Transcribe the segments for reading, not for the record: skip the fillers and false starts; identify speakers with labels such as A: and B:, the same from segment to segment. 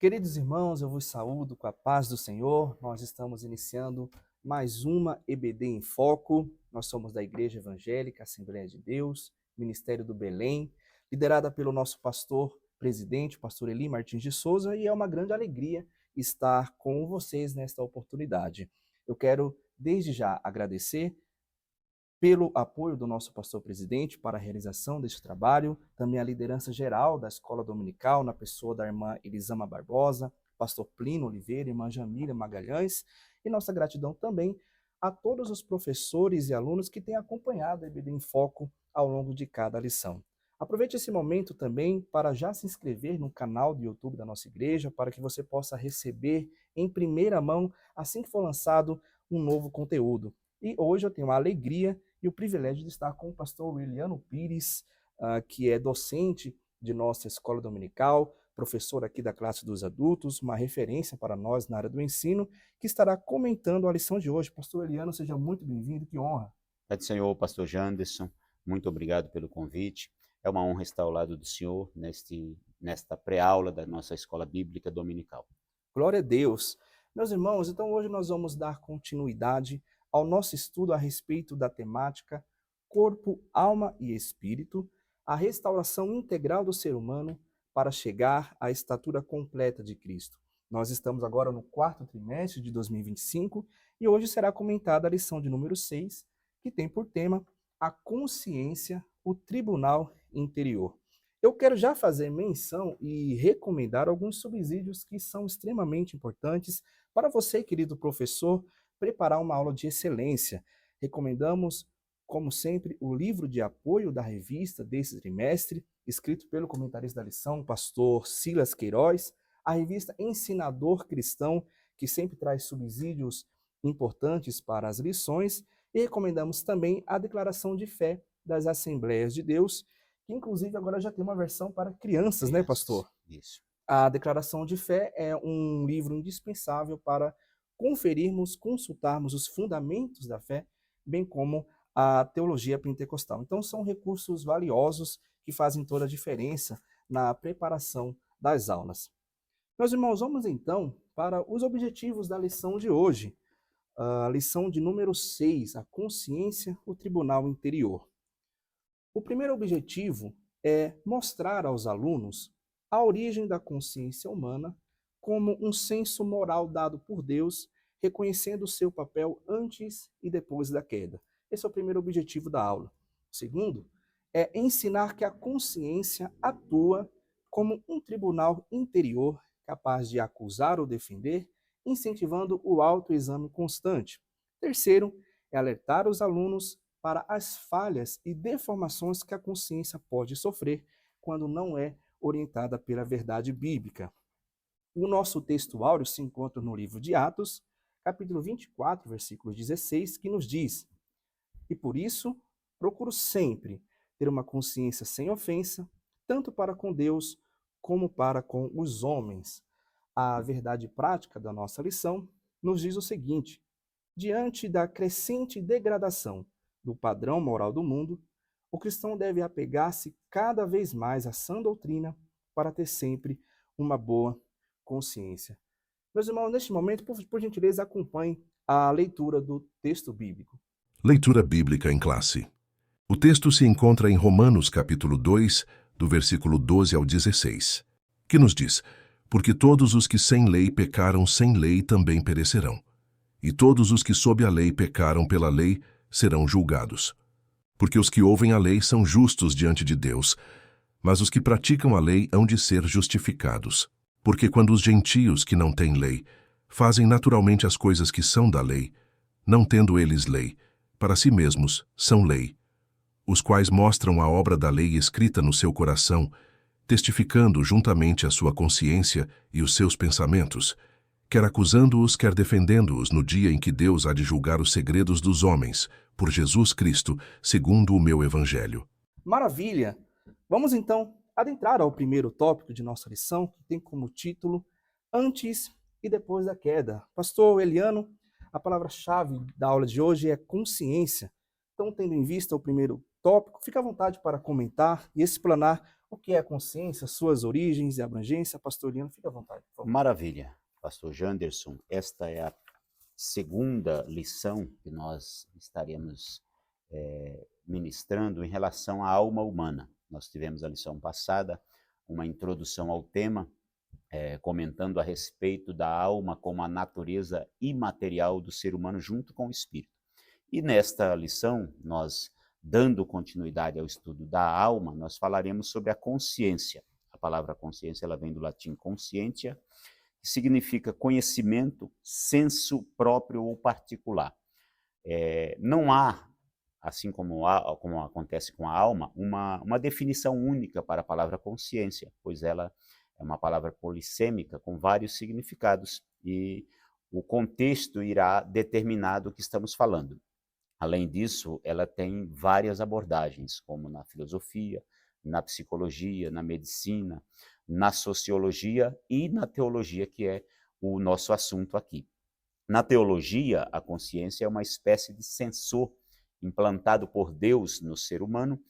A: Queridos irmãos, eu vos saúdo com a paz do Senhor. Nós estamos iniciando mais uma EBD em Foco. Nós somos da Igreja Evangélica Assembleia de Deus, Ministério do Belém, liderada pelo nosso pastor presidente, pastor Eli Martins de Souza, e é uma grande alegria estar com vocês nesta oportunidade. Eu quero, desde já, agradecer pelo apoio do nosso pastor presidente para a realização deste trabalho, também a liderança geral da Escola Dominical, na pessoa da irmã Elisama Barbosa, pastor Plínio Oliveira, irmã Jamília Magalhães, e nossa gratidão também a todos os professores e alunos que têm acompanhado a EBD em Foco ao longo de cada lição. Aproveite esse momento também para já se inscrever no canal do YouTube da nossa igreja, para que você possa receber em primeira mão, assim que for lançado, um novo conteúdo. E hoje eu tenho a alegria e o privilégio de estar com o pastor Eliano Pires, que é docente de nossa escola dominical, professor aqui da classe dos adultos, uma referência para nós na área do ensino, que estará comentando a lição de hoje. Pastor Eliano, seja muito bem-vindo, que honra.
B: Pai do Senhor, pastor Janderson, muito obrigado pelo convite. É uma honra estar ao lado do Senhor nesta pré-aula da nossa escola bíblica dominical.
A: Glória a Deus. Meus irmãos, então hoje nós vamos dar continuidade ao nosso estudo a respeito da temática corpo, alma e espírito, a restauração integral do ser humano para chegar à estatura completa de Cristo. Nós estamos agora no quarto trimestre de 2025 e hoje será comentada a lição de número 6, que tem por tema a consciência, o tribunal interior. Eu quero já fazer menção e recomendar alguns subsídios que são extremamente importantes para você, querido professor, preparar uma aula de excelência. Recomendamos, como sempre, o livro de apoio da revista desse trimestre, escrito pelo comentarista da lição, o pastor Silas Queiroz, a revista Ensinador Cristão, que sempre traz subsídios importantes para as lições, e recomendamos também a Declaração de Fé das Assembleias de Deus, que inclusive agora já tem uma versão para crianças, né, pastor?
B: Isso.
A: A Declaração de Fé é um livro indispensável para consultarmos os fundamentos da fé, bem como a teologia pentecostal. Então, são recursos valiosos que fazem toda a diferença na preparação das aulas. Meus irmãos, vamos então para os objetivos da lição de hoje. A lição de número 6, a consciência, o tribunal interior. O primeiro objetivo é mostrar aos alunos a origem da consciência humana como um senso moral dado por Deus, reconhecendo o seu papel antes e depois da queda. Esse é o primeiro objetivo da aula. O segundo é ensinar que a consciência atua como um tribunal interior capaz de acusar ou defender, incentivando o autoexame constante. Terceiro é alertar os alunos para as falhas e deformações que a consciência pode sofrer quando não é orientada pela verdade bíblica. O nosso texto áureo se encontra no livro de Atos, capítulo 24, versículo 16, que nos diz: "E por isso procuro sempre ter uma consciência sem ofensa, tanto para com Deus como para com os homens." A verdade prática da nossa lição nos diz o seguinte: diante da crescente degradação do padrão moral do mundo, o cristão deve apegar-se cada vez mais à sã doutrina para ter sempre uma boa consciência. Meus irmãos, neste momento, por gentileza, acompanhe a leitura do texto bíblico.
C: Leitura bíblica em classe. O texto se encontra em Romanos capítulo 2, do versículo 12 ao 16, que nos diz: "Porque todos os que sem lei pecaram sem lei também perecerão. E todos os que sob a lei pecaram pela lei serão julgados. Porque os que ouvem a lei são justos diante de Deus, mas os que praticam a lei hão de ser justificados. Porque quando os gentios que não têm lei fazem naturalmente as coisas que são da lei, não tendo eles lei, para si mesmos são lei, os quais mostram a obra da lei escrita no seu coração, testificando juntamente a sua consciência e os seus pensamentos, quer acusando-os, quer defendendo-os no dia em que Deus há de julgar os segredos dos homens, por Jesus Cristo, segundo o meu evangelho."
A: Maravilha! Vamos então adentrar ao primeiro tópico de nossa lição, que tem como título Antes e Depois da Queda. Pastor Eliano, a palavra-chave da aula de hoje é consciência. Então, tendo em vista o primeiro tópico, fique à vontade para comentar e explanar o que é a consciência, suas origens e abrangência. Pastor Liano, fique à vontade, por favor.
B: Maravilha, pastor Janderson. Esta é a segunda lição que nós estaremos ministrando em relação à alma humana. Nós tivemos a lição passada uma introdução ao tema, comentando a respeito da alma como a natureza imaterial do ser humano junto com o espírito. E nesta lição, nós, dando continuidade ao estudo da alma, nós falaremos sobre a consciência. A palavra consciência, ela vem do latim conscientia, que significa conhecimento, senso próprio ou particular. Não há, assim como acontece com a alma, uma definição única para a palavra consciência, pois ela é uma palavra polissêmica com vários significados e o contexto irá determinar do que estamos falando. Além disso, ela tem várias abordagens, como na filosofia, na psicologia, na medicina, na sociologia e na teologia, que é o nosso assunto aqui. Na teologia, a consciência é uma espécie de sensor implantado por Deus no ser humano,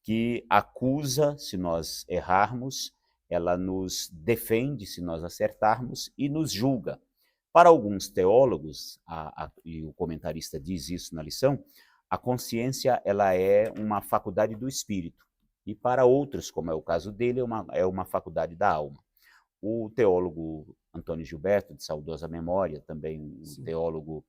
B: que acusa se nós errarmos, ela nos defende se nós acertarmos e nos julga. Para alguns teólogos, e o comentarista diz isso na lição, a consciência ela é uma faculdade do espírito, e para outros, como é o caso dele, é uma faculdade da alma. O teólogo Antônio Gilberto, de saudosa memória, também o teólogo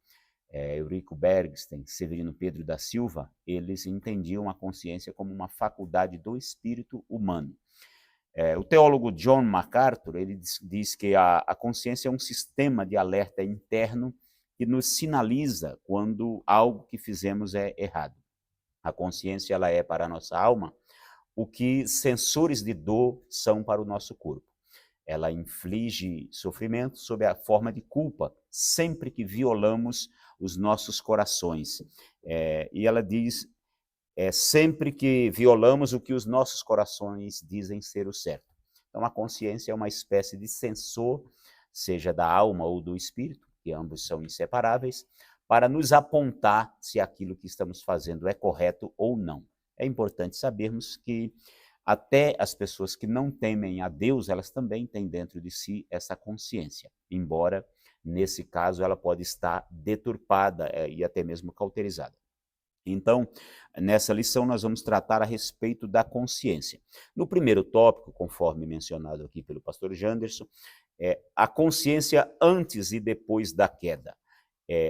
B: Eurico Bergsten, Severino Pedro da Silva, eles entendiam a consciência como uma faculdade do espírito humano. O teólogo John MacArthur, ele diz que a consciência é um sistema de alerta interno que nos sinaliza quando algo que fizemos é errado. A consciência ela é para a nossa alma o que sensores de dor são para o nosso corpo. Ela inflige sofrimento sob a forma de culpa, sempre que violamos os nossos corações. E ela diz, sempre que violamos o que os nossos corações dizem ser o certo. Então, a consciência é uma espécie de sensor, seja da alma ou do espírito, que ambos são inseparáveis, para nos apontar se aquilo que estamos fazendo é correto ou não. É importante sabermos que até as pessoas que não temem a Deus, elas também têm dentro de si essa consciência, embora, nesse caso, ela pode estar deturpada e até mesmo cauterizada. Então, nessa lição, nós vamos tratar a respeito da consciência. No primeiro tópico, conforme mencionado aqui pelo pastor Janderson, a consciência antes e depois da queda.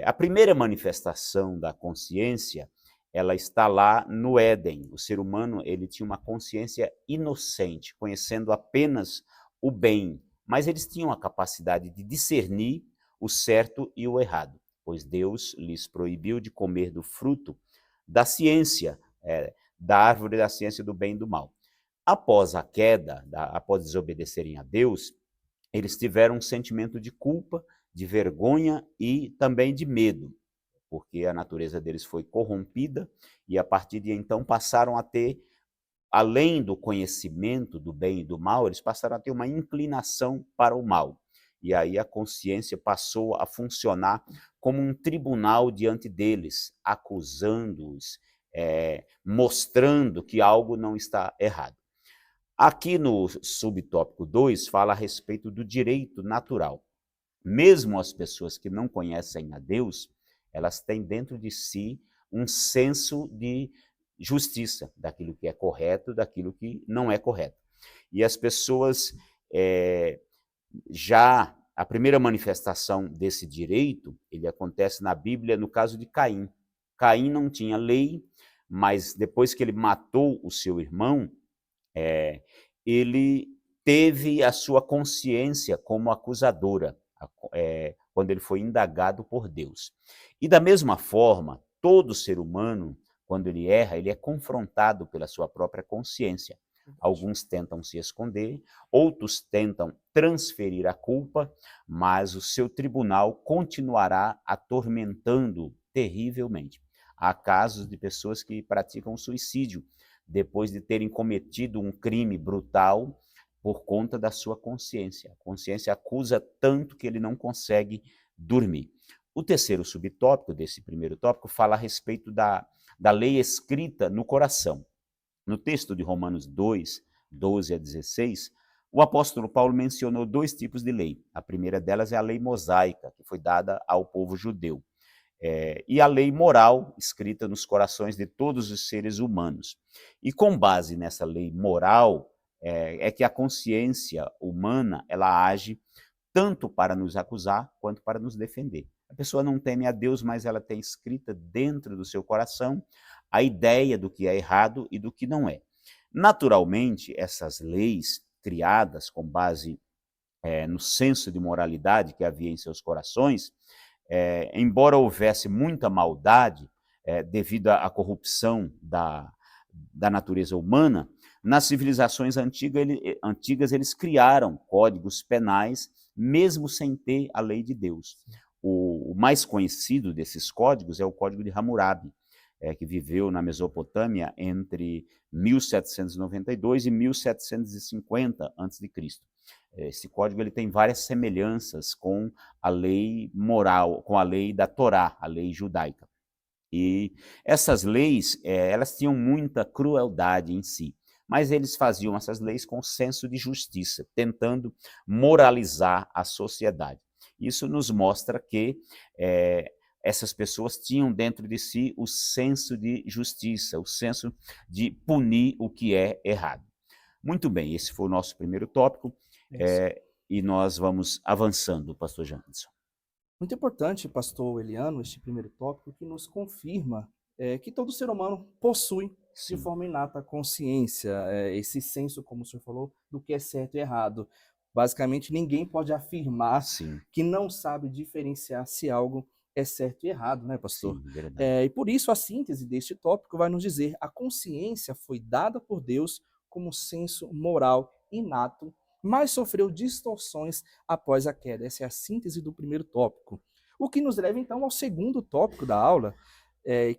B: A primeira manifestação da consciência, ela está lá no Éden. O ser humano, ele tinha uma consciência inocente, conhecendo apenas o bem, mas eles tinham a capacidade de discernir o certo e o errado, pois Deus lhes proibiu de comer do fruto da ciência, da árvore da ciência do bem e do mal. Após a queda, após desobedecerem a Deus, eles tiveram um sentimento de culpa, de vergonha e também de medo, porque a natureza deles foi corrompida e a partir de então passaram a ter, além do conhecimento do bem e do mal, eles passaram a ter uma inclinação para o mal. E aí a consciência passou a funcionar como um tribunal diante deles, acusando-os, mostrando que algo não está errado. Aqui no subtópico 2 fala a respeito do direito natural. Mesmo as pessoas que não conhecem a Deus, elas têm dentro de si um senso de justiça, daquilo que é correto, daquilo que não é correto. E as pessoas, já a primeira manifestação desse direito, ele acontece na Bíblia no caso de Caim. Caim não tinha lei, mas depois que ele matou o seu irmão, ele teve a sua consciência como acusadora, quando ele foi indagado por Deus. E da mesma forma, todo ser humano, quando ele erra, ele é confrontado pela sua própria consciência. Alguns tentam se esconder, outros tentam transferir a culpa, mas o seu tribunal continuará atormentando terrivelmente. Há casos de pessoas que praticam suicídio depois de terem cometido um crime brutal por conta da sua consciência. A consciência acusa tanto que ele não consegue dormir. O terceiro subtópico desse primeiro tópico fala a respeito da lei escrita no coração. No texto de Romanos 2, 12 a 16, o apóstolo Paulo mencionou 2 tipos de lei. A primeira delas é a lei mosaica, que foi dada ao povo judeu. E a lei moral, escrita nos corações de todos os seres humanos. E com base nessa lei moral, é que a consciência humana ela age tanto para nos acusar quanto para nos defender. A pessoa não teme a Deus, mas ela tem escrita dentro do seu coração a ideia do que é errado e do que não é. Naturalmente, essas leis criadas com base no senso de moralidade que havia em seus corações, embora houvesse muita maldade devido à corrupção da natureza humana, nas civilizações antigas eles criaram códigos penais, mesmo sem ter a lei de Deus. O mais conhecido desses códigos é o Código de Hammurabi, que viveu na Mesopotâmia entre 1792 e 1750 a.C. Esse código ele tem várias semelhanças com a lei moral, com a lei da Torá, a lei judaica. E essas leis, elas tinham muita crueldade em si, mas eles faziam essas leis com senso de justiça, tentando moralizar a sociedade. Isso nos mostra que essas pessoas tinham dentro de si o senso de justiça, o senso de punir o que é errado. Muito bem, esse foi o nosso primeiro tópico, e nós vamos avançando, pastor Janderson.
A: Muito importante, pastor Eliano, este primeiro tópico, que nos confirma que todo ser humano possui, de forma inata, a consciência, esse senso, como o senhor falou, do que é certo e errado. Basicamente, ninguém pode afirmar que não sabe diferenciar se algo é certo e errado, né, pastor?
B: Sim, verdade.
A: E por isso a síntese deste tópico vai nos dizer: a consciência foi dada por Deus como senso moral inato, mas sofreu distorções após a queda. Essa é a síntese do primeiro tópico. O que nos leva, então, ao segundo tópico da aula,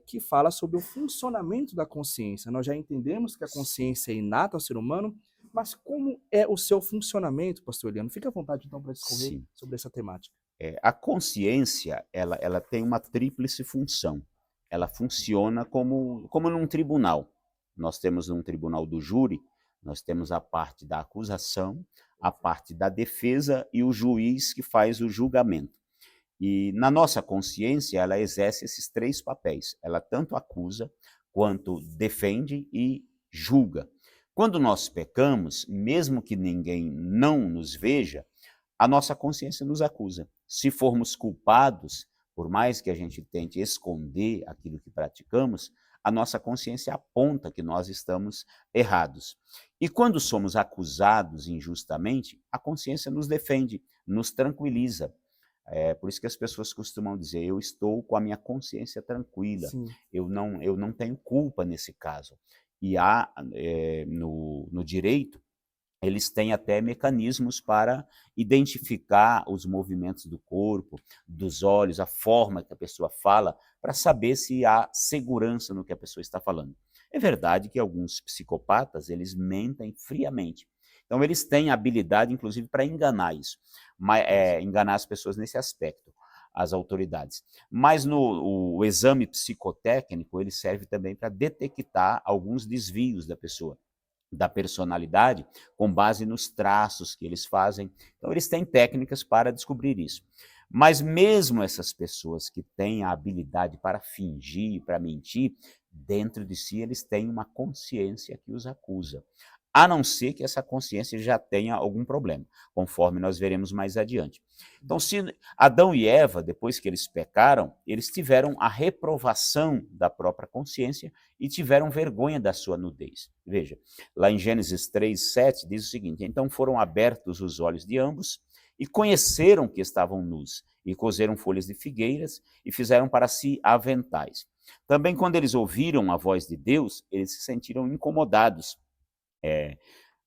A: que fala sobre o funcionamento da consciência. Nós já entendemos que a consciência é inata ao ser humano, mas como é o seu funcionamento, pastor Eliano? Fique à vontade, então, para discorrer sobre essa temática.
B: A consciência, ela tem uma tríplice função. Ela funciona como num tribunal. Nós temos um tribunal do júri, nós temos a parte da acusação, a parte da defesa e o juiz que faz o julgamento. E na nossa consciência, ela exerce esses 3 papéis. Ela tanto acusa, quanto defende e julga. Quando nós pecamos, mesmo que ninguém não nos veja, a nossa consciência nos acusa. Se formos culpados, por mais que a gente tente esconder aquilo que praticamos, a nossa consciência aponta que nós estamos errados. E quando somos acusados injustamente, a consciência nos defende, nos tranquiliza. Por isso que as pessoas costumam dizer: eu estou com a minha consciência tranquila, eu não tenho culpa nesse caso. E há, no direito, eles têm até mecanismos para identificar os movimentos do corpo, dos olhos, a forma que a pessoa fala, para saber se há segurança no que a pessoa está falando. É verdade que alguns psicopatas, eles mentem friamente. Então, eles têm habilidade, inclusive, para enganar isso, enganar as pessoas nesse aspecto, as autoridades. Mas o exame psicotécnico, ele serve também para detectar alguns desvios da pessoa, da personalidade, com base nos traços que eles fazem. Então, eles têm técnicas para descobrir isso. Mas mesmo essas pessoas que têm a habilidade para fingir, para mentir, dentro de si eles têm uma consciência que os acusa, a não ser que essa consciência já tenha algum problema, conforme nós veremos mais adiante. Então, se Adão e Eva, depois que eles pecaram, eles tiveram a reprovação da própria consciência e tiveram vergonha da sua nudez. Veja, lá em Gênesis 3:7 diz o seguinte: então foram abertos os olhos de ambos e conheceram que estavam nus, e coseram folhas de figueiras e fizeram para si aventais. Também quando eles ouviram a voz de Deus, eles se sentiram incomodados.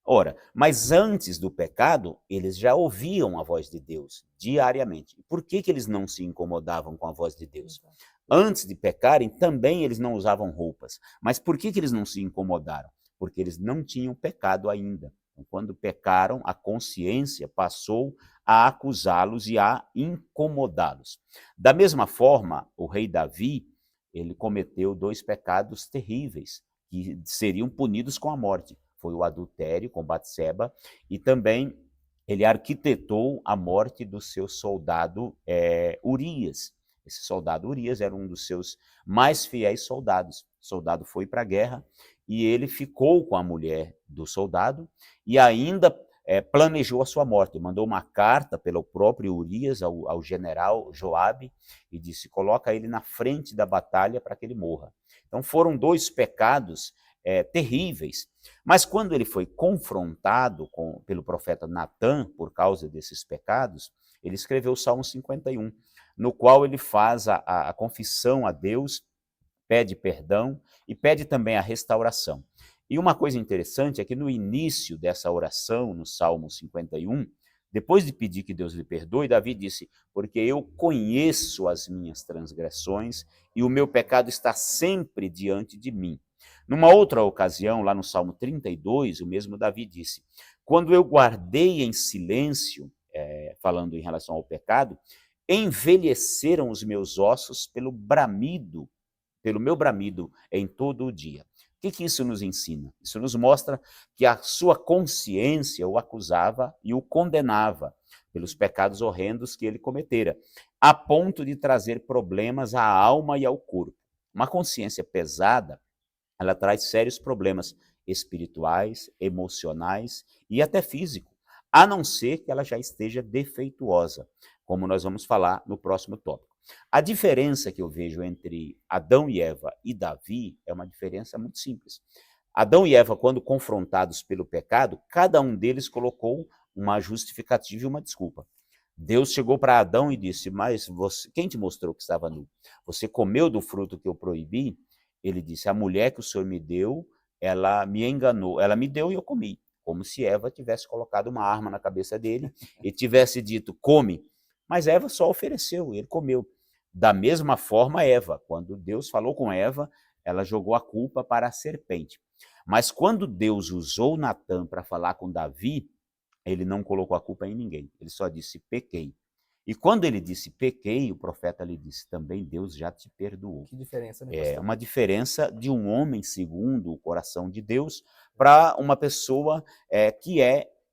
B: Ora, mas antes do pecado, eles já ouviam a voz de Deus diariamente. Por que eles não se incomodavam com a voz de Deus? Antes de pecarem, também eles não usavam roupas. Mas por que eles não se incomodaram? Porque eles não tinham pecado ainda. Então, quando pecaram, a consciência passou a acusá-los e a incomodá-los. Da mesma forma, o rei Davi, ele cometeu 2 pecados terríveis, que seriam punidos com a morte. foi o adultério com Batseba, e também ele arquitetou a morte do seu soldado Urias. Esse soldado Urias era um dos seus mais fiéis soldados. O soldado foi para a guerra e ele ficou com a mulher do soldado e ainda planejou a sua morte. Mandou uma carta pelo próprio Urias ao general Joabe e disse: coloca ele na frente da batalha para que ele morra. Então foram dois pecados terríveis. Mas quando ele foi confrontado pelo profeta Natã por causa desses pecados, ele escreveu o Salmo 51, no qual ele faz a confissão a Deus, pede perdão e pede também a restauração. E uma coisa interessante é que no início dessa oração, no Salmo 51, depois de pedir que Deus lhe perdoe, Davi disse: porque eu conheço as minhas transgressões e o meu pecado está sempre diante de mim. Numa outra ocasião, lá no Salmo 32, o mesmo Davi disse: quando eu guardei em silêncio, falando em relação ao pecado, envelheceram os meus ossos pelo meu bramido em todo o dia. O que isso nos ensina? Isso nos mostra que a sua consciência o acusava e o condenava pelos pecados horrendos que ele cometera, a ponto de trazer problemas à alma e ao corpo. Uma consciência pesada, ela traz sérios problemas espirituais, emocionais e até físicos, a não ser que ela já esteja defeituosa, como nós vamos falar no próximo tópico. A diferença que eu vejo entre Adão e Eva e Davi é uma diferença muito simples. Adão e Eva, quando confrontados pelo pecado, cada um deles colocou uma justificativa e uma desculpa. Deus chegou para Adão e disse: mas quem te mostrou que estava nu? Você comeu do fruto que eu proibi? Ele disse: a mulher que o Senhor me deu, ela me enganou, ela me deu e eu comi. Como se Eva tivesse colocado uma arma na cabeça dele e tivesse dito: come. Mas Eva só ofereceu, ele comeu. Da mesma forma, Eva, quando Deus falou com Eva, ela jogou a culpa para a serpente. Mas quando Deus usou Natã para falar com Davi, ele não colocou a culpa em ninguém, ele só disse: pequei. E quando ele disse pequei, o profeta lhe disse: também Deus já te perdoou.
A: Que diferença, né,
B: É
A: pastor?
B: uma diferença de um homem segundo o coração de Deus para uma pessoa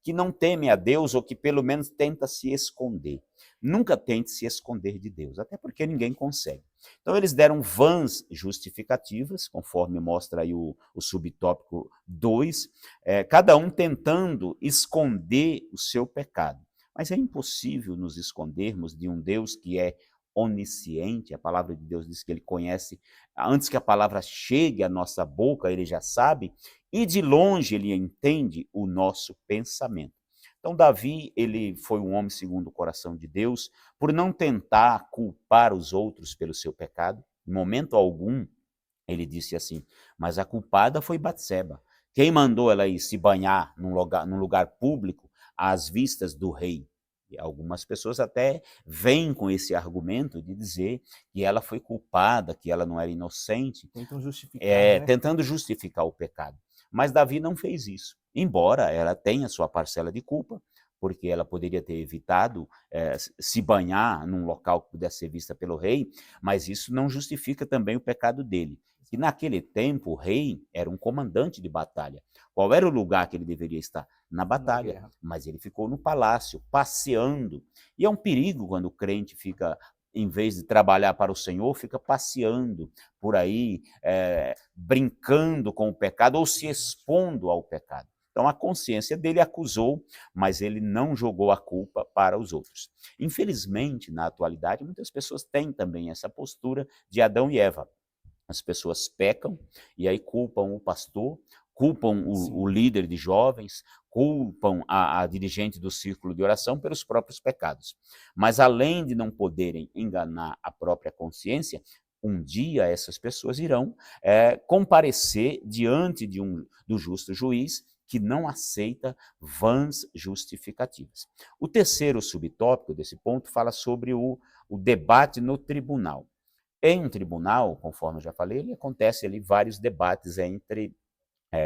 B: que não teme a Deus ou que pelo menos tenta se esconder. Nunca tente se esconder de Deus, até porque ninguém consegue. Então eles deram vãs justificativas, conforme mostra aí o subtópico 2, cada um tentando esconder o seu pecado. Mas é impossível nos escondermos de um Deus que é onisciente. A palavra de Deus diz que ele conhece, antes que a palavra chegue à nossa boca, ele já sabe, e de longe ele entende o nosso pensamento. Então Davi, ele foi um homem segundo o coração de Deus, por não tentar culpar os outros pelo seu pecado. Em momento algum, ele disse assim: mas a culpada foi Batseba. Quem mandou ela ir se banhar num lugar público às vistas do rei? E algumas pessoas até vêm com esse argumento de dizer que ela foi culpada, que ela não era inocente,
A: Tentam justificar, né?
B: tentando justificar o pecado. Mas Davi não fez isso, embora ela tenha sua parcela de culpa, porque ela poderia ter evitado se banhar num local que pudesse ser vista pelo rei, mas isso não justifica também o pecado dele. E naquele tempo o rei era um comandante de batalha. Qual era o lugar que ele deveria estar? Na batalha. Mas ele ficou no palácio, passeando. E é um perigo quando o crente fica, em vez de trabalhar para o Senhor, fica passeando por aí, brincando com o pecado ou se expondo ao pecado. Então a consciência dele acusou, mas ele não jogou a culpa para os outros. Infelizmente, na atualidade, muitas pessoas têm também essa postura de Adão e Eva. As pessoas pecam e aí culpam o pastor, culpam o líder de jovens, culpam a dirigente do círculo de oração pelos próprios pecados. Mas além de não poderem enganar a própria consciência, um dia essas pessoas irão comparecer diante do justo juiz, que não aceita vãs justificativas. O terceiro subtópico desse ponto fala sobre o debate no tribunal. Em um tribunal, conforme eu já falei, acontece ali vários debates entre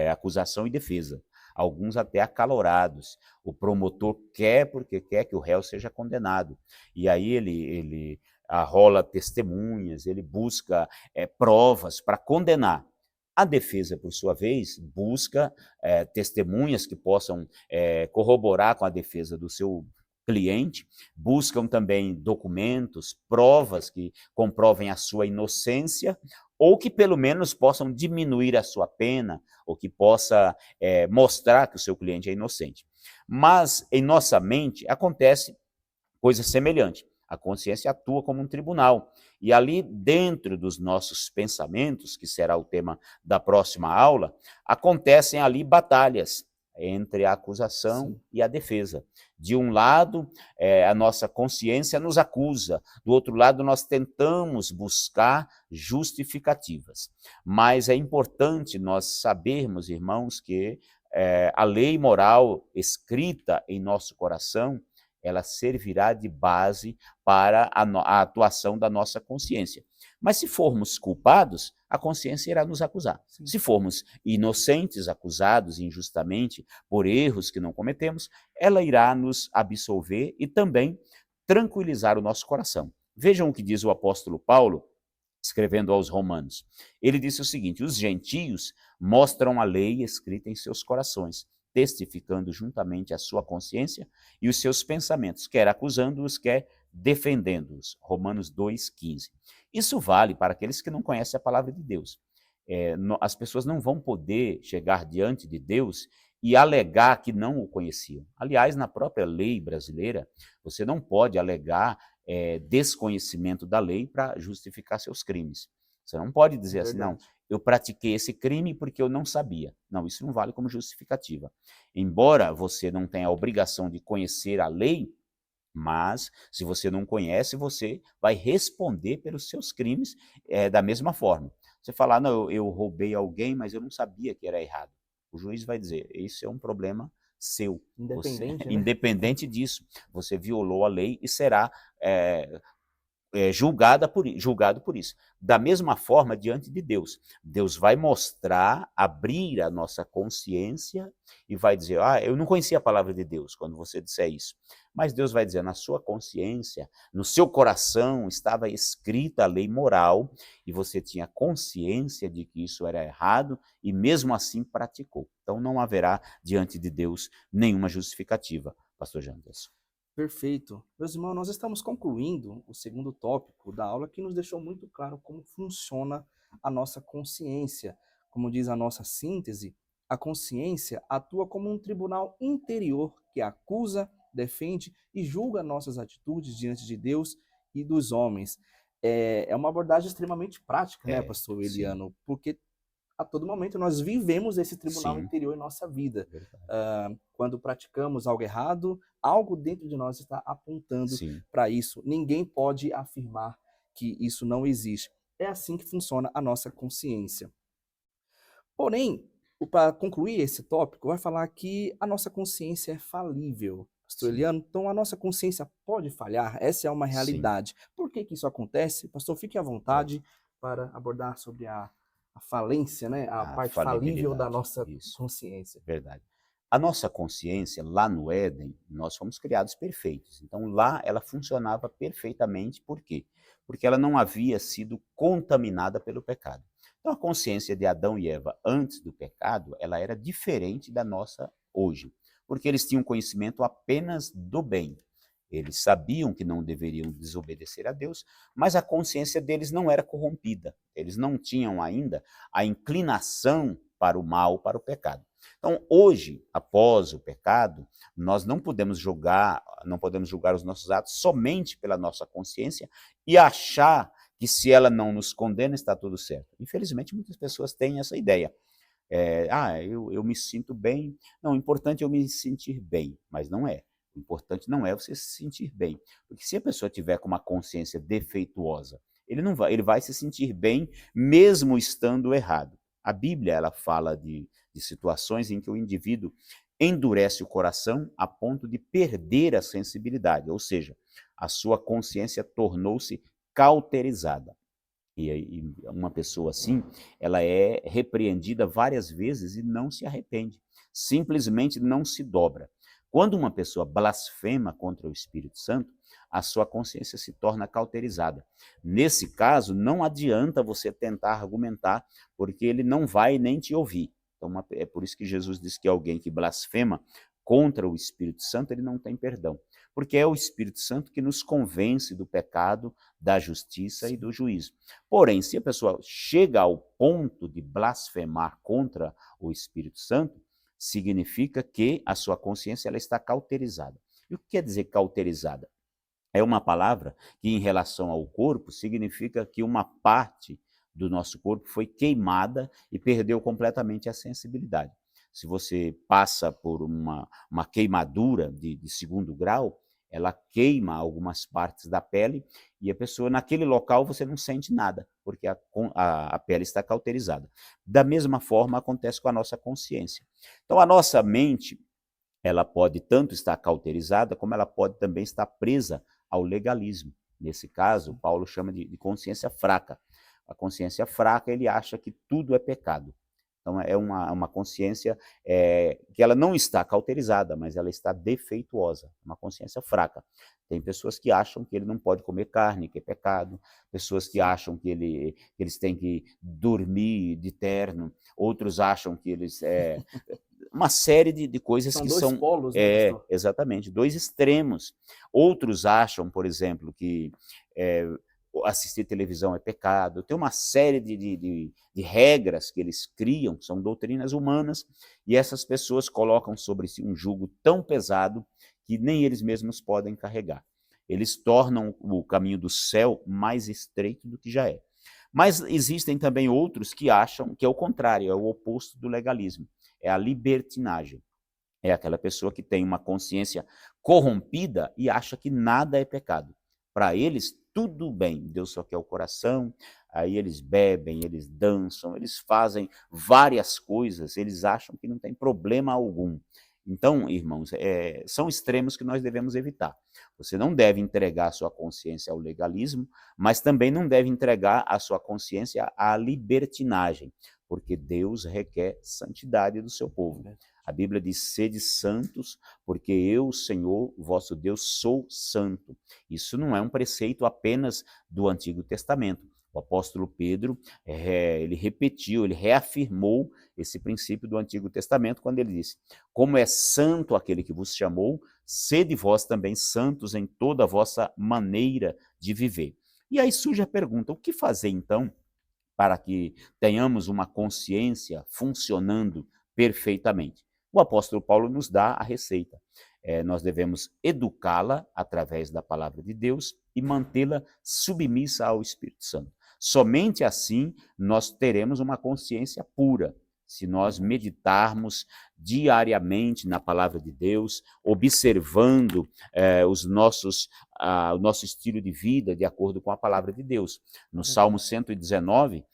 B: acusação e defesa, alguns até acalorados. O promotor quer porque quer que o réu seja condenado. E aí ele arrola testemunhas, ele busca provas para condenar. A defesa, por sua vez, busca testemunhas que possam corroborar com a defesa do seu cliente, buscam também documentos, provas que comprovem a sua inocência, ou que pelo menos possam diminuir a sua pena, ou que possa mostrar que o seu cliente é inocente. Mas em nossa mente acontece coisa semelhante. A consciência atua como um tribunal. E ali, dentro dos nossos pensamentos, que será o tema da próxima aula, acontecem ali batalhas entre a acusação
A: Sim.
B: e a defesa. De um lado, a nossa consciência nos acusa, do outro lado, nós tentamos buscar justificativas. Mas é importante nós sabermos, irmãos, que a lei moral escrita em nosso coração, ela servirá de base para a atuação da nossa consciência. Mas se formos culpados, a consciência irá nos acusar.
A: Sim.
B: Se formos inocentes, acusados injustamente por erros que não cometemos, ela irá nos absolver e também tranquilizar o nosso coração. Vejam o que diz o apóstolo Paulo, escrevendo aos Romanos. Ele disse o seguinte: os gentios mostram a lei escrita em seus corações, testificando juntamente a sua consciência e os seus pensamentos, quer acusando-os, quer defendendo-os. Romanos 2,15. Isso vale para aqueles que não conhecem a palavra de Deus. As pessoas não vão poder chegar diante de Deus e alegar que não o conheciam. Aliás, na própria lei brasileira, você não pode alegar desconhecimento da lei para justificar seus crimes. Você não pode dizer assim, não, eu pratiquei esse crime porque eu não sabia. Não, isso não vale como justificativa. Embora você não tenha a obrigação de conhecer a lei, mas se você não conhece, você vai responder pelos seus crimes da mesma forma. Você falar, não, eu roubei alguém, mas eu não sabia que era errado. O juiz vai dizer, isso é um problema seu.
A: Independente, né?
B: Independente disso, você violou a lei e será julgado por isso. Da mesma forma, diante de Deus. Deus vai mostrar, abrir a nossa consciência e vai dizer, eu não conhecia a palavra de Deus, quando você disser isso. Mas Deus vai dizer, na sua consciência, no seu coração estava escrita a lei moral e você tinha consciência de que isso era errado e mesmo assim praticou. Então não haverá diante de Deus nenhuma justificativa, pastor Janderson.
A: Perfeito. Meus irmãos, nós estamos concluindo o segundo tópico da aula, que nos deixou muito claro como funciona a nossa consciência. Como diz a nossa síntese, a consciência atua como um tribunal interior que acusa, defende e julga nossas atitudes diante de Deus e dos homens. É uma abordagem extremamente prática, né, pastor Eliano? Porque a todo momento nós vivemos esse tribunal interior em nossa vida. Quando praticamos algo errado, algo dentro de nós está apontando para isso. Ninguém pode afirmar que isso não existe. É assim que funciona a nossa consciência. Porém, para concluir esse tópico, vai falar que a nossa consciência é falível. Pastor Eliano, então a nossa consciência pode falhar? Essa é uma realidade. Por que isso acontece? Pastor, fique à vontade para abordar sobre a falência, né? A parte falível da nossa consciência.
B: Verdade. A nossa consciência, lá no Éden, nós fomos criados perfeitos. Então, lá ela funcionava perfeitamente. Por quê? Porque ela não havia sido contaminada pelo pecado. Então, a consciência de Adão e Eva antes do pecado, ela era diferente da nossa hoje. Porque eles tinham conhecimento apenas do bem. Eles sabiam que não deveriam desobedecer a Deus, mas a consciência deles não era corrompida. Eles não tinham ainda a inclinação para o mal, para o pecado. Então, hoje, após o pecado, nós não podemos julgar os nossos atos somente pela nossa consciência e achar que se ela não nos condena, está tudo certo. Infelizmente, muitas pessoas têm essa ideia. Eu me sinto bem. Não, o importante é eu me sentir bem, mas não é. O importante não é você se sentir bem, porque se a pessoa tiver com uma consciência defeituosa, ele vai se sentir bem mesmo estando errado. A Bíblia, ela fala de situações em que o indivíduo endurece o coração a ponto de perder a sensibilidade, ou seja, a sua consciência tornou-se cauterizada. E uma pessoa assim, ela é repreendida várias vezes e não se arrepende, simplesmente não se dobra. Quando uma pessoa blasfema contra o Espírito Santo, a sua consciência se torna cauterizada. Nesse caso, não adianta você tentar argumentar, porque ele não vai nem te ouvir. Então, é por isso que Jesus diz que alguém que blasfema contra o Espírito Santo, ele não tem perdão. Porque é o Espírito Santo que nos convence do pecado, da justiça e do juízo. Porém, se a pessoa chega ao ponto de blasfemar contra o Espírito Santo, significa que a sua consciência ela está cauterizada. E o que quer dizer cauterizada? É uma palavra que, em relação ao corpo, significa que uma parte do nosso corpo foi queimada e perdeu completamente a sensibilidade. Se você passa por uma queimadura de segundo grau, ela queima algumas partes da pele e a pessoa, naquele local, você não sente nada, porque a pele está cauterizada. Da mesma forma, acontece com a nossa consciência. Então, a nossa mente, ela pode tanto estar cauterizada, como ela pode também estar presa ao legalismo. Nesse caso, Paulo chama de consciência fraca. A consciência fraca, ele acha que tudo é pecado. Então, é uma consciência que ela não está cauterizada, mas ela está defeituosa, uma consciência fraca. Tem pessoas que acham que ele não pode comer carne, que é pecado, pessoas que acham que eles têm que dormir de terno, outros acham que eles... uma série de coisas
A: São
B: que
A: dois
B: são...
A: polos, né, pastor?
B: Exatamente, dois extremos. Outros acham, por exemplo, que assistir televisão é pecado. Tem uma série de regras que eles criam, que são doutrinas humanas, e essas pessoas colocam sobre si um jugo tão pesado que nem eles mesmos podem carregar. Eles tornam o caminho do céu mais estreito do que já é. Mas existem também outros que acham que é o contrário, é o oposto do legalismo, é a libertinagem. É aquela pessoa que tem uma consciência corrompida e acha que nada é pecado. Para eles, tudo bem, Deus só quer o coração, aí eles bebem, eles dançam, eles fazem várias coisas, eles acham que não tem problema algum. Então, irmãos, são extremos que nós devemos evitar. Você não deve entregar a sua consciência ao legalismo, mas também não deve entregar a sua consciência à libertinagem, porque Deus requer santidade do seu povo. A Bíblia diz, sede santos, porque eu, Senhor, vosso Deus, sou santo. Isso não é um preceito apenas do Antigo Testamento. O apóstolo Pedro, ele repetiu, ele reafirmou esse princípio do Antigo Testamento quando ele disse, como é santo aquele que vos chamou, sede vós também santos em toda a vossa maneira de viver. E aí surge a pergunta, o que fazer então para que tenhamos uma consciência funcionando perfeitamente? O apóstolo Paulo nos dá a receita. Nós devemos educá-la através da palavra de Deus e mantê-la submissa ao Espírito Santo. Somente assim nós teremos uma consciência pura. Se nós meditarmos diariamente na palavra de Deus, observando o nosso estilo de vida de acordo com a palavra de Deus. No Salmo 119,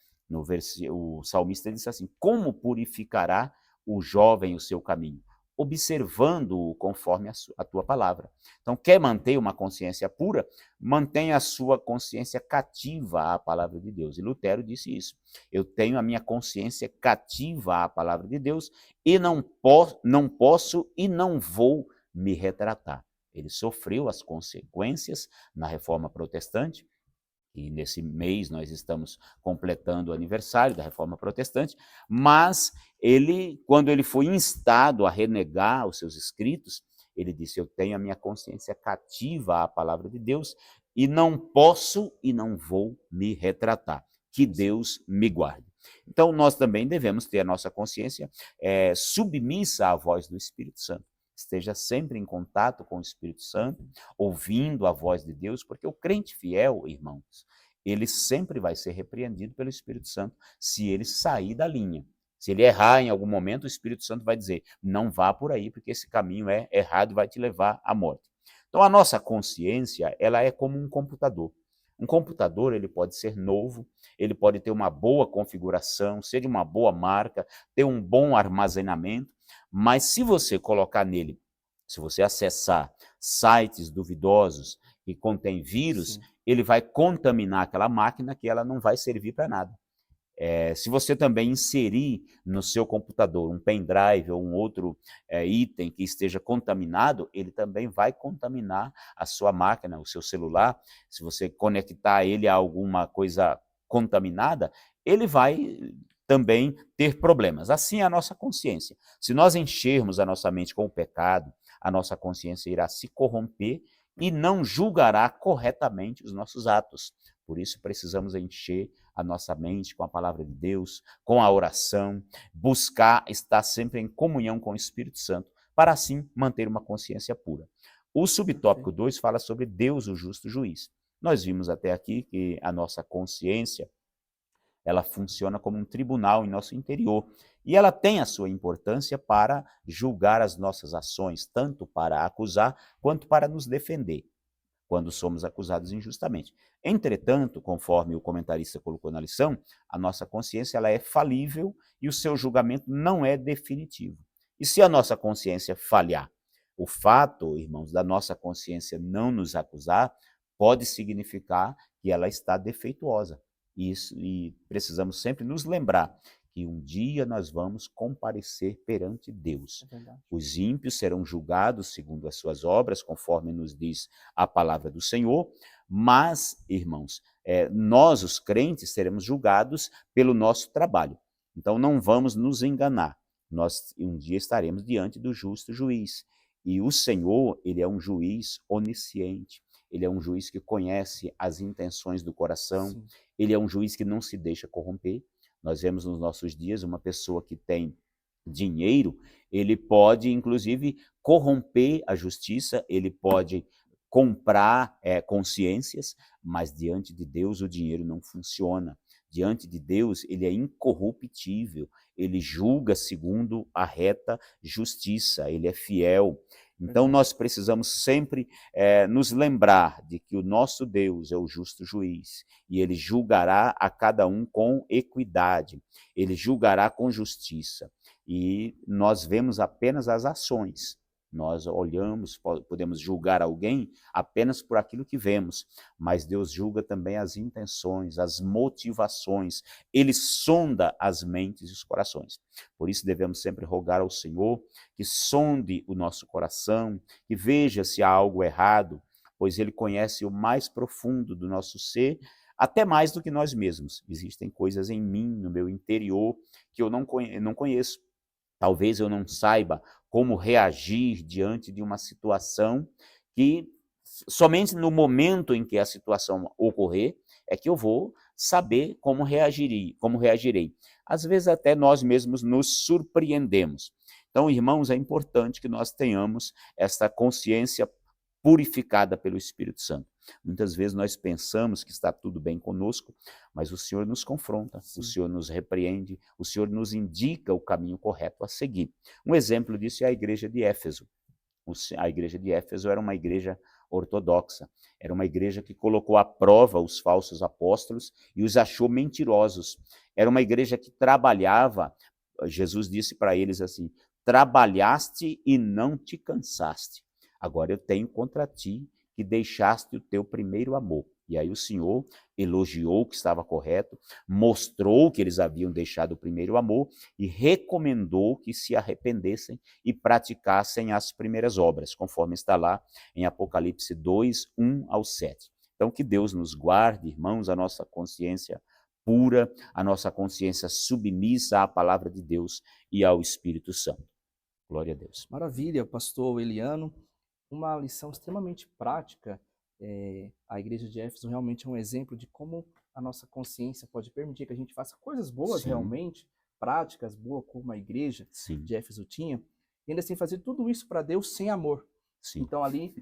B: o salmista disse assim, como purificará o jovem o seu caminho? Observando-o conforme a tua palavra. Então, quer manter uma consciência pura? Mantenha a sua consciência cativa à palavra de Deus. E Lutero disse isso. Eu tenho a minha consciência cativa à palavra de Deus e não posso e não vou me retratar. Ele sofreu as consequências na Reforma Protestante, e nesse mês nós estamos completando o aniversário da Reforma Protestante, mas ele, quando ele foi instado a renegar os seus escritos, ele disse, eu tenho a minha consciência cativa à palavra de Deus e não posso e não vou me retratar. Que Deus me guarde. Então, nós também devemos ter a nossa consciência submissa à voz do Espírito Santo. Esteja sempre em contato com o Espírito Santo, ouvindo a voz de Deus, porque o crente fiel, irmãos, ele sempre vai ser repreendido pelo Espírito Santo se ele sair da linha. Se ele errar em algum momento, o Espírito Santo vai dizer, não vá por aí, porque esse caminho é errado e vai te levar à morte. Então, a nossa consciência, ela é como um computador. Um computador, ele pode ser novo, ele pode ter uma boa configuração, ser de uma boa marca, ter um bom armazenamento, mas se você colocar nele, se você acessar sites duvidosos que contêm vírus, ele vai contaminar aquela máquina que ela não vai servir para nada. Se você também inserir no seu computador um pendrive ou um outro item que esteja contaminado, ele também vai contaminar a sua máquina, o seu celular. Se você conectar ele a alguma coisa contaminada, ele vai também ter problemas. Assim é a nossa consciência. Se nós enchermos a nossa mente com o pecado, a nossa consciência irá se corromper e não julgará corretamente os nossos atos. Por isso precisamos encher a nossa mente com a palavra de Deus, com a oração, buscar estar sempre em comunhão com o Espírito Santo, para assim manter uma consciência pura. O subtópico 2 fala sobre Deus, o justo juiz. Nós vimos até aqui que a nossa consciência, ela funciona como um tribunal em nosso interior, e ela tem a sua importância para julgar as nossas ações, tanto para acusar quanto para nos defender quando somos acusados injustamente. Entretanto, conforme o comentarista colocou na lição, a nossa consciência ela é falível e o seu julgamento não é definitivo. E se a nossa consciência falhar, o fato, irmãos, da nossa consciência não nos acusar, pode significar que ela está defeituosa. E precisamos sempre nos lembrar que um dia nós vamos comparecer perante Deus. Os ímpios serão julgados segundo as suas obras, conforme nos diz a palavra do Senhor, mas, irmãos, nós, os crentes, seremos julgados pelo nosso trabalho. Então não vamos nos enganar. Nós um dia estaremos diante do justo juiz. E o Senhor, ele é um juiz onisciente. Ele é um juiz que conhece as intenções do coração. Sim. Ele é um juiz que não se deixa corromper. Nós vemos nos nossos dias uma pessoa que tem dinheiro, ele pode, inclusive, corromper a justiça, ele pode comprar consciências, mas diante de Deus o dinheiro não funciona. Diante de Deus ele é incorruptível, ele julga segundo a reta justiça, ele é fiel. Então nós precisamos sempre nos lembrar de que o nosso Deus é o justo juiz e ele julgará a cada um com equidade, ele julgará com justiça. E nós vemos apenas as ações. Nós olhamos, podemos julgar alguém apenas por aquilo que vemos, mas Deus julga também as intenções, as motivações, ele sonda as mentes e os corações. Por isso devemos sempre rogar ao Senhor que sonde o nosso coração, que veja se há algo errado, pois ele conhece o mais profundo do nosso ser, até mais do que nós mesmos. Existem coisas em mim, no meu interior, que eu não conheço. Talvez eu não saiba como reagir diante de uma situação que somente no momento em que a situação ocorrer é que eu vou saber como reagirei. Às vezes até nós mesmos nos surpreendemos. Então, irmãos, é importante que nós tenhamos essa consciência purificada pelo Espírito Santo. Muitas vezes nós pensamos que está tudo bem conosco, mas o Senhor nos confronta, Sim. O Senhor nos repreende, o Senhor nos indica o caminho correto a seguir. Um exemplo disso é a igreja de Éfeso. A igreja de Éfeso era uma igreja ortodoxa, era uma igreja que colocou à prova os falsos apóstolos e os achou mentirosos. Era uma igreja que trabalhava, Jesus disse para eles assim, trabalhaste e não te cansaste. Agora eu tenho contra ti que deixaste o teu primeiro amor. E aí o Senhor elogiou que estava correto, mostrou que eles haviam deixado o primeiro amor e recomendou que se arrependessem e praticassem as primeiras obras, conforme está lá em Apocalipse 2, 1 ao 7. Então que Deus nos guarde, irmãos, a nossa consciência pura, a nossa consciência submissa à palavra de Deus e ao Espírito Santo. Glória a Deus.
A: Maravilha, pastor Eliano. Uma lição extremamente prática. A igreja de Éfeso realmente é um exemplo de como a nossa consciência pode permitir que a gente faça coisas boas Sim. realmente, práticas boas, como a igreja Sim. de Éfeso tinha, e ainda assim fazer tudo isso para Deus sem amor. Sim. Então ali,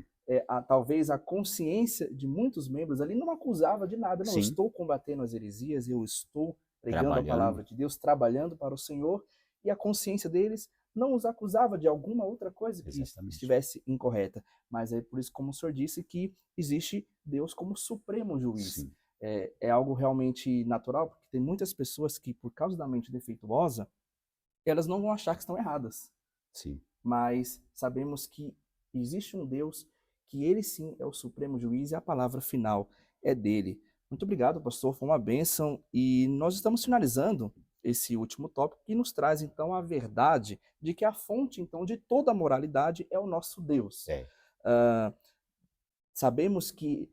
A: talvez a consciência de muitos membros ali não acusava de nada, não, Sim. eu estou combatendo as heresias, eu estou pregando a palavra de Deus, trabalhando para o Senhor, e a consciência deles não os acusava de alguma outra coisa que Exatamente. Estivesse incorreta. Mas é por isso, como o senhor disse, que existe Deus como supremo juiz. É algo realmente natural, porque tem muitas pessoas que, por causa da mente defeituosa, elas não vão achar que estão erradas.
B: Sim.
A: Mas sabemos que existe um Deus que ele sim é o supremo juiz e a palavra final é dele. Muito obrigado, pastor, foi uma bênção. E nós estamos finalizando esse último tópico que nos traz, então, a verdade de que a fonte, então, de toda a moralidade é o nosso Deus.
B: É,
A: Ah, sabemos que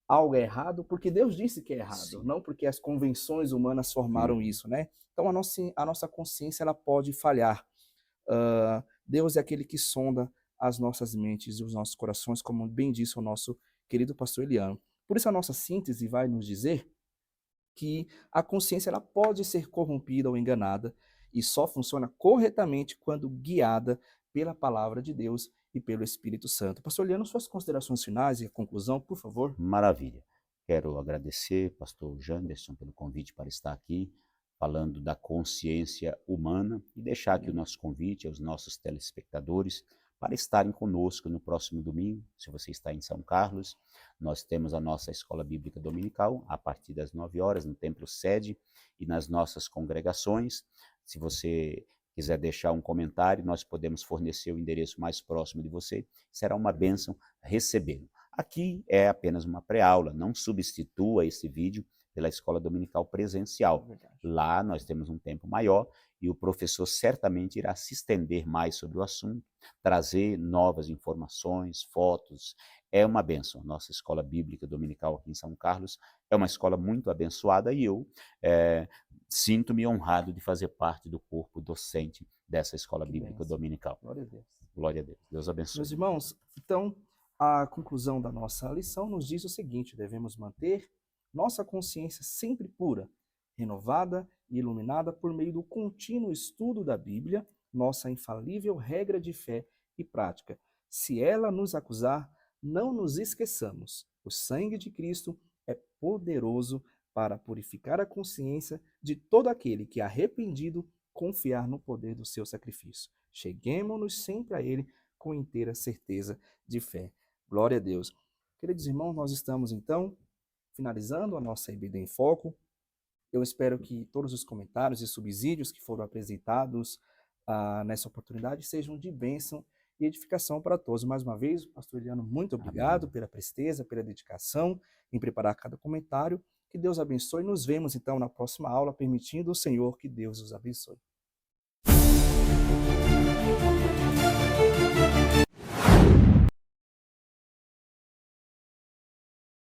A: algo é errado porque Deus disse que é errado,
B: sim.
A: não porque as convenções humanas formaram
B: Uhum.
A: isso, né? Então, a nossa consciência ela pode falhar. Deus é aquele que sonda as nossas mentes e os nossos corações, como bem disse o nosso querido pastor Eliano. Por isso, a nossa síntese vai nos dizer que a consciência ela pode ser corrompida ou enganada e só funciona corretamente quando guiada pela palavra de Deus e pelo Espírito Santo. Pastor Eliano, suas considerações finais e a conclusão, por favor.
B: Maravilha. Quero agradecer, pastor Janderson, pelo convite para estar aqui, falando da consciência humana e deixar aqui o
A: Amém.
B: nosso convite aos nossos telespectadores para estarem conosco no próximo domingo. Se você está em São Carlos, nós temos a nossa escola bíblica dominical a partir das 9 horas no templo sede e nas nossas congregações. Se você quiser deixar um comentário, nós podemos fornecer o endereço mais próximo de você. Será uma
A: Perfeito.
B: bênção recebê-lo. Aqui é apenas uma pré-aula, não substitua esse vídeo pela escola dominical
A: É
B: presencial.
A: verdade.
B: Lá nós temos um tempo maior e o professor certamente irá se estender mais sobre o assunto, trazer novas informações, fotos. É uma bênção. Nossa escola bíblica dominical aqui em São Carlos é uma escola muito abençoada e eu sinto-me honrado de fazer parte do corpo docente dessa escola
A: Que
B: bíblica
A: bênção.
B: dominical.
A: Glória a Deus.
B: Glória a Deus. Deus
A: Meus
B: abençoe.
A: irmãos, então, a conclusão da nossa lição nos diz o seguinte: devemos manter nossa consciência sempre pura, renovada e iluminada por meio do contínuo estudo da Bíblia, nossa infalível regra de fé e prática. Se ela nos acusar, não nos esqueçamos: o sangue de Cristo é poderoso para purificar a consciência de todo aquele que, arrependido, confiar no poder do seu sacrifício. Cheguemo-nos sempre a Ele com inteira certeza de fé. Glória a Deus. Queridos irmãos, nós estamos então finalizando a nossa IBD em Foco. Eu espero que todos os comentários e subsídios que foram apresentados nessa oportunidade sejam de bênção e edificação para todos. Mais uma vez, pastor Eliano, muito obrigado
B: Amém.
A: pela presteza, pela dedicação em preparar cada comentário. Que Deus abençoe. Nos vemos então na próxima aula, permitindo o Senhor que Deus os abençoe.